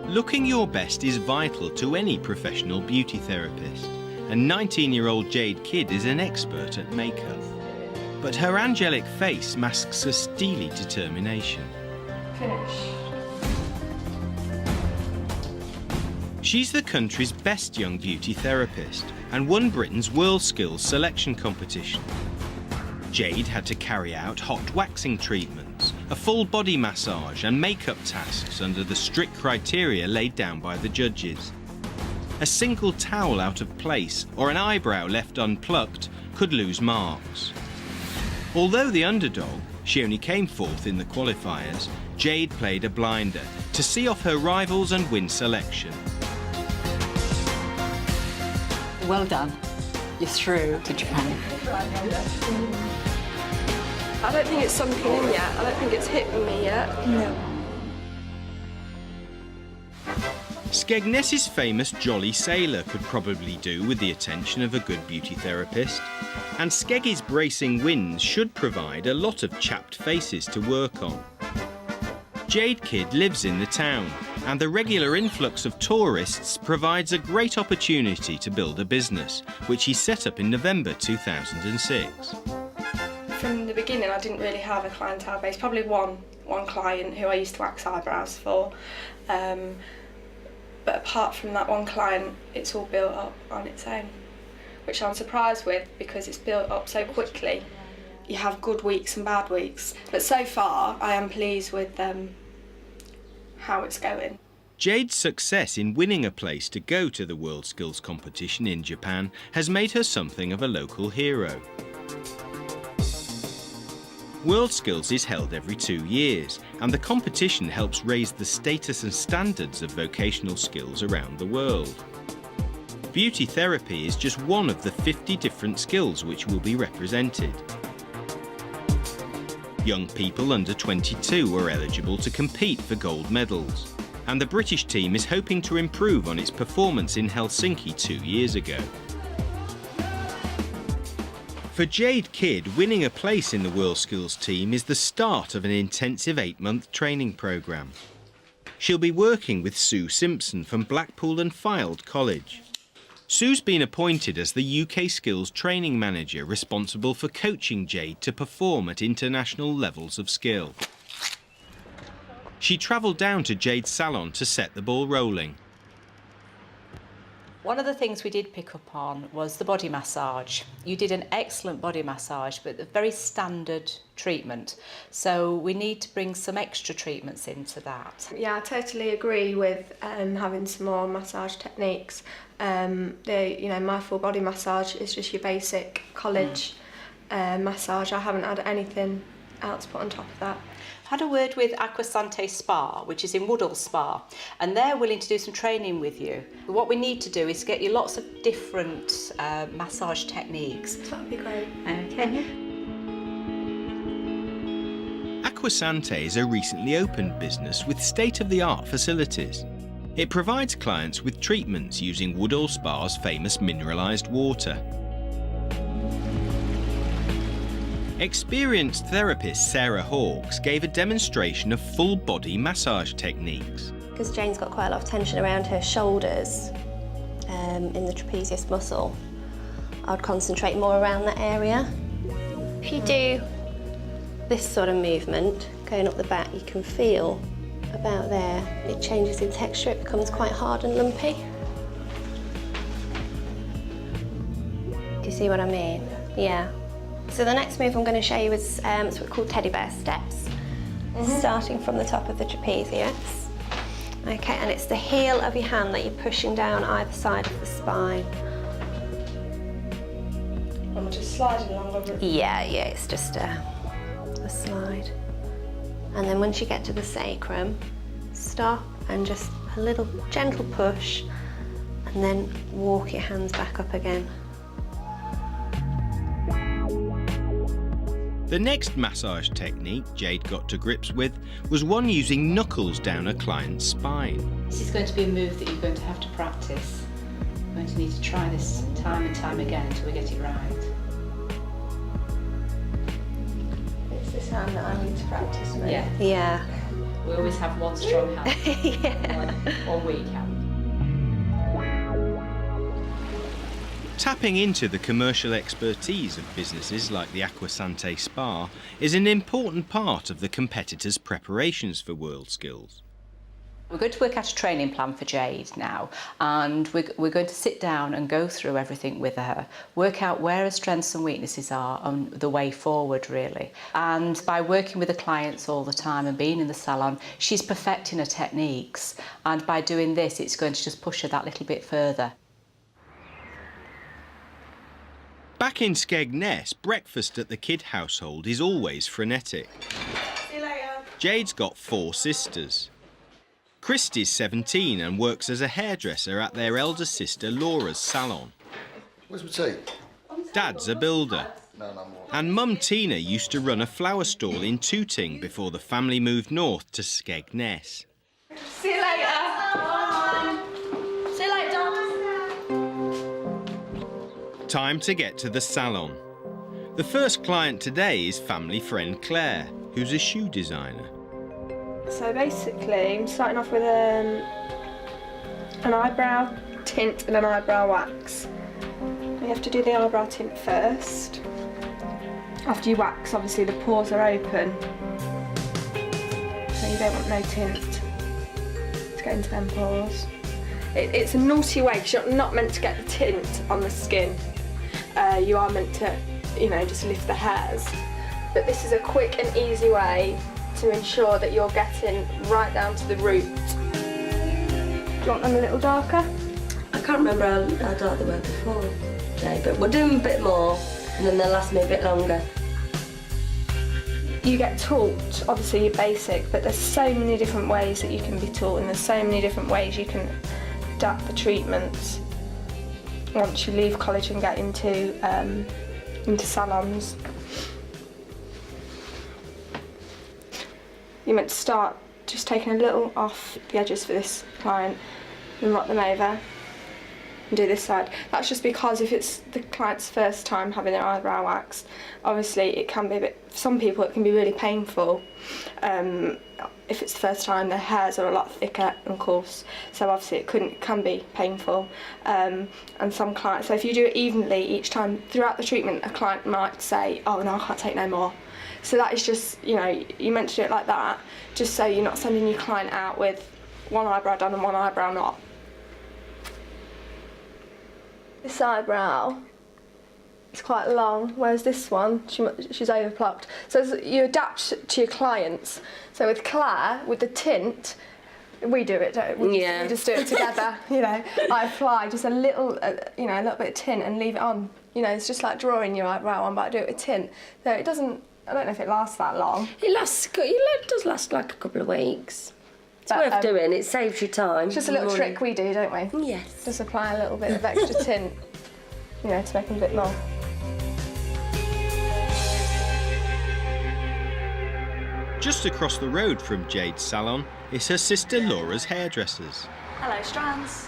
Looking your best is vital to any professional beauty therapist, and 19-year-old Jade Kidd is an expert at makeup. But her angelic face masks a steely determination. Finish. She's the country's best young beauty therapist and won Britain's WorldSkills selection competition. Jade had to carry out hot waxing treatments, a full body massage and makeup tasks under the strict criteria laid down by the judges. A single towel out of place or an eyebrow left unplucked could lose marks. Although the underdog, she only came fourth in the qualifiers, Jade played a blinder to see off her rivals and win selection. Well done. You're through to Japan. I don't think it's sunken in yet. I don't think it's hit me yet. No. Skegness's famous jolly sailor could probably do with the attention of a good beauty therapist, and Skeggy's bracing winds should provide a lot of chapped faces to work on. Jade Kidd lives in the town, and the regular influx of tourists provides a great opportunity to build a business, which he set up in November 2006. From the beginning, I didn't really have a clientele base. Probably one client who I used to wax eyebrows for. But apart from that one client, it's all built up on its own, which I'm surprised with because it's built up so quickly. You have good weeks and bad weeks, but so far I am pleased with how it's going. Jade's success in winning a place to go to the WorldSkills competition in Japan has made her something of a local hero. WorldSkills is held every 2 years, and the competition helps raise the status and standards of vocational skills around the world. Beauty therapy is just one of the 50 different skills which will be represented. Young people under 22 are eligible to compete for gold medals, and the British team is hoping to improve on its performance in Helsinki 2 years ago. For Jade Kidd, winning a place in the WorldSkills team is the start of an intensive 8-month training programme. She'll be working with Sue Simpson from Blackpool and Fylde College. Sue's been appointed as the UK Skills Training Manager, responsible for coaching Jade to perform at international levels of skill. She travelled down to Jade's salon to set the ball rolling. One of the things we did pick up on was the body massage. You did an excellent body massage, but a very standard treatment. So we need to bring some extra treatments into that. Yeah, I totally agree with having some more massage techniques. My full body massage is just your basic college massage. I haven't had anything else put on top of that. Had a word with Aquasante Spa, which is in Woodall Spa, and they're willing to do some training with you. What we need to do is get you lots of different massage techniques. That'd be great. Okay. Aquasante is a recently opened business with state-of-the-art facilities. It provides clients with treatments using Woodall Spa's famous mineralised water. Experienced therapist Sarah Hawkes gave a demonstration of full-body massage techniques. Because Jane's got quite a lot of tension around her shoulders in the trapezius muscle, I'd concentrate more around that area. If you do this sort of movement, going up the back, you can feel about there, it changes in texture, it becomes quite hard and lumpy. Do you see what I mean? Yeah. So the next move I'm going to show you is what's called teddy bear steps, starting from the top of the trapezius. Okay, and it's the heel of your hand that you're pushing down either side of the spine. I'm just sliding along over it. Yeah, it's just a slide. And then once you get to the sacrum, stop and just a little gentle push, and then walk your hands back up again. The next massage technique Jade got to grips with was one using knuckles down a client's spine. This is going to be a move that you're going to have to practice. You're going to need to try this time and time again until we get it right. It's this hand that I need to practice with. Yeah. Yeah. We always have one strong hand, one weak hand. Tapping into the commercial expertise of businesses like the Acquasante Spa is an important part of the competitors' preparations for WorldSkills. We're going to work out a training plan for Jade now, and we're going to sit down and go through everything with her, work out where her strengths and weaknesses are and the way forward, really. And by working with the clients all the time and being in the salon, she's perfecting her techniques, and by doing this, it's going to just push her that little bit further. Back in Skegness, breakfast at the Kidd household is always frenetic. See you later. Jade's got 4 sisters. Christy's 17 and works as a hairdresser at their elder sister Laura's salon. Where's my tea? Dad's a builder. No, no more. And Mum Tina used to run a flower stall in Tooting before the family moved north to Skegness. See you later. Bye. See you later, Dad. Time to get to the salon. The first client today is family friend Claire, who's a shoe designer. So basically, I'm starting off with an eyebrow tint and an eyebrow wax. You have to do the eyebrow tint first. After you wax, obviously the pores are open, so you don't want no tint to get into them pores. It's a naughty way because you're not meant to get the tint on the skin. You are meant to, just lift the hairs. But this is a quick and easy way to ensure that you're getting right down to the root. Do you want them a little darker? I can't remember how dark they were before today, but we'll do them a bit more and then they'll last me a bit longer. You get taught, obviously you're basic, but there's so many different ways that you can be taught, and there's so many different ways you can adapt the treatments once you leave college and get into salons. You're meant to start just taking a little off the edges for this client and rock them over and do this side. That's just because if it's the client's first time having their eyebrow waxed, obviously it can be for some people it can be really painful. If it's the first time, their hairs are a lot thicker and coarse, so obviously it can be painful. And some clients, so if you do it evenly each time throughout the treatment, a client might say, oh no, I can't take no more. So that is just, you're meant to do it like that, just so you're not sending your client out with one eyebrow done and one eyebrow not. This eyebrow is quite long, whereas this one, she's overplucked. So you adapt to your clients. So with Claire, with the tint, we do it, don't we? Yeah. We just do it together, I apply just a little, a little bit of tint and leave it on. It's just like drawing your eyebrow on, but I do it with tint. So it doesn't, I don't know if it lasts that long. It does last like a couple of weeks. It's worth doing, it saves you time. It's just a little trick we do, don't we? Yes. Just apply a little bit of extra tint, to make them a bit more. Just across the road from Jade's salon is her sister Laura's hairdressers. Hello, Strands.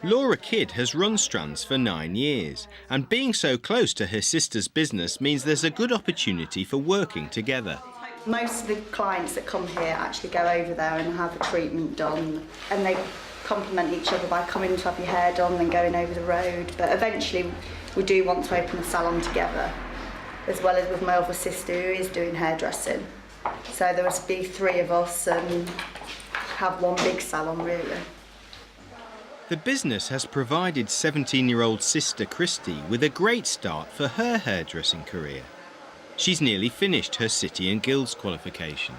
Laura Kidd has run Strands for 9 years, and being so close to her sister's business means there's a good opportunity for working together. Most of the clients that come here actually go over there and have a treatment done, and they complement each other by coming to have your hair done and going over the road. But eventually we do want to open a salon together, as well as with my other sister who is doing hairdressing. So there must be 3 of us and have one big salon, really. The business has provided 17-year-old sister Christy with a great start for her hairdressing career. She's nearly finished her City and Guilds qualifications.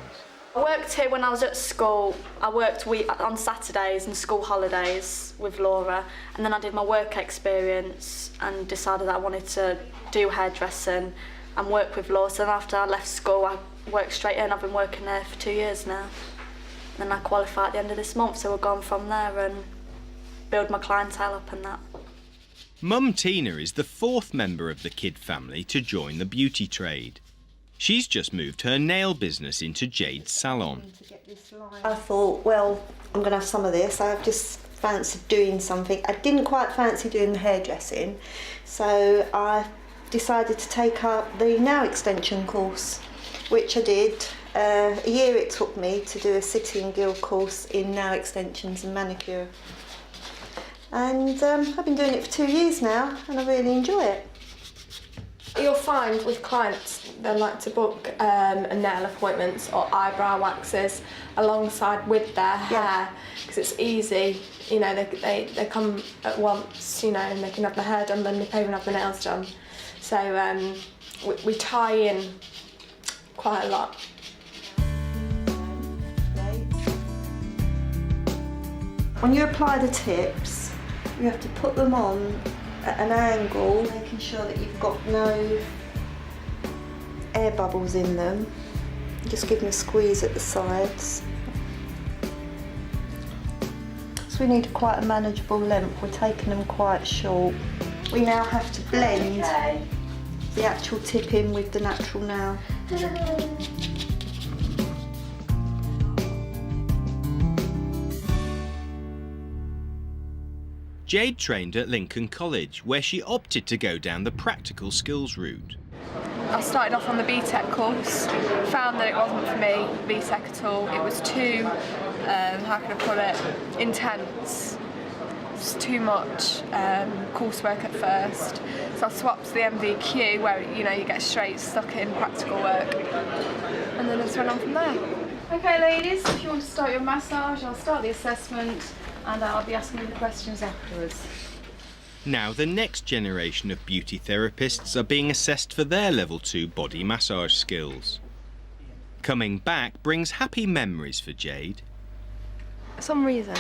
I worked here when I was at school. I worked on Saturdays and school holidays with Laura, and then I did my work experience and decided that I wanted to do hairdressing and work with Laura. So then after I left school, I worked straight in. I've been working there for 2 years now. And then I qualify at the end of this month, so we're gone from there and build my clientele up and that. Mum Tina is the 4th member of the Kidd family to join the beauty trade. She's just moved her nail business into Jade's salon. I thought, well, I'm going to have some of this. I've just fancied doing something. I didn't quite fancy doing the hairdressing, so I decided to take up the nail extension course, which I did. A year it took me to do a City and Guild course in nail extensions and manicure. And I've been doing it for 2 years now and I really enjoy it. You'll find with clients they like to book a nail appointments or eyebrow waxes alongside with their hair because it's easy. You know, they come at once, you know, and they can have their hair done, then they pay and have their nails done. So we tie in quite a lot. When you apply the tips, you have to put them on at an angle, making sure that you've got no air bubbles in them. Just give them a squeeze at the sides. So we need quite a manageable length. We're taking them quite short. We now have to blend the actual tip in with the natural nail. Jade trained at Lincoln College, where she opted to go down the practical skills route. I started off on the BTEC course, found that it wasn't for me, BTEC at all. It was too, how can I put it, intense. It's too much coursework at first. So I swapped to the MVQ where, you know, you get straight stuck in practical work. And then I just went on from there. Okay ladies, if you want to start your massage, I'll start the assessment and I'll be asking you the questions afterwards. Now the next generation of beauty therapists are being assessed for their level 2 body massage skills. Coming back brings happy memories for Jade. For some reason,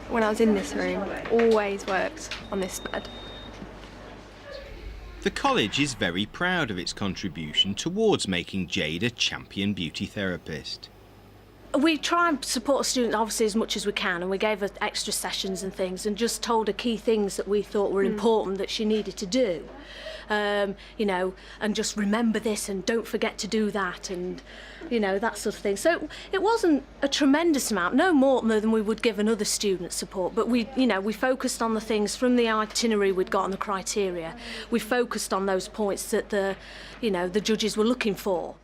when I was in this room, I always worked on this bed. The college is very proud of its contribution towards making Jade a champion beauty therapist. We try and support students obviously as much as we can, and we gave her extra sessions and things and just told her key things that we thought were important that she needed to do. You know, and just remember this and don't forget to do that, and you know, that sort of thing. So it wasn't a tremendous amount, no more than we would give another student support, but we focused on the things from the itinerary we'd got and the criteria. We focused on those points that the judges were looking for.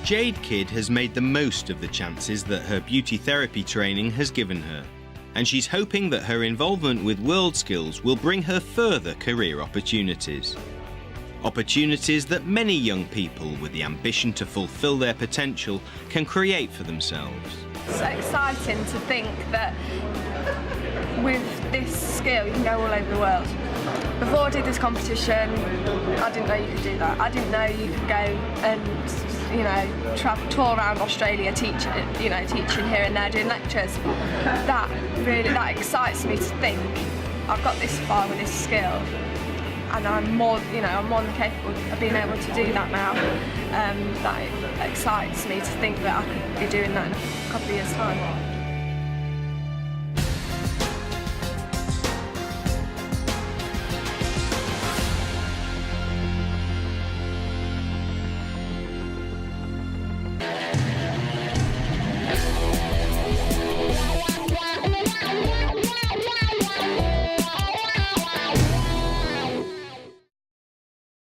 Jade Kidd has made the most of the chances that her beauty therapy training has given her, and she's hoping that her involvement with WorldSkills will bring her further career opportunities. Opportunities that many young people with the ambition to fulfil their potential can create for themselves. It's so exciting to think that with this skill you can go all over the world. Before I did this competition, I didn't know you could do that. I didn't know you could go and, you know, tour around Australia teaching here and there, doing lectures. That excites me to think I've got this far with this skill, and I'm more than capable of being able to do that now. That excites me to think that I could be doing that in a couple of years' time.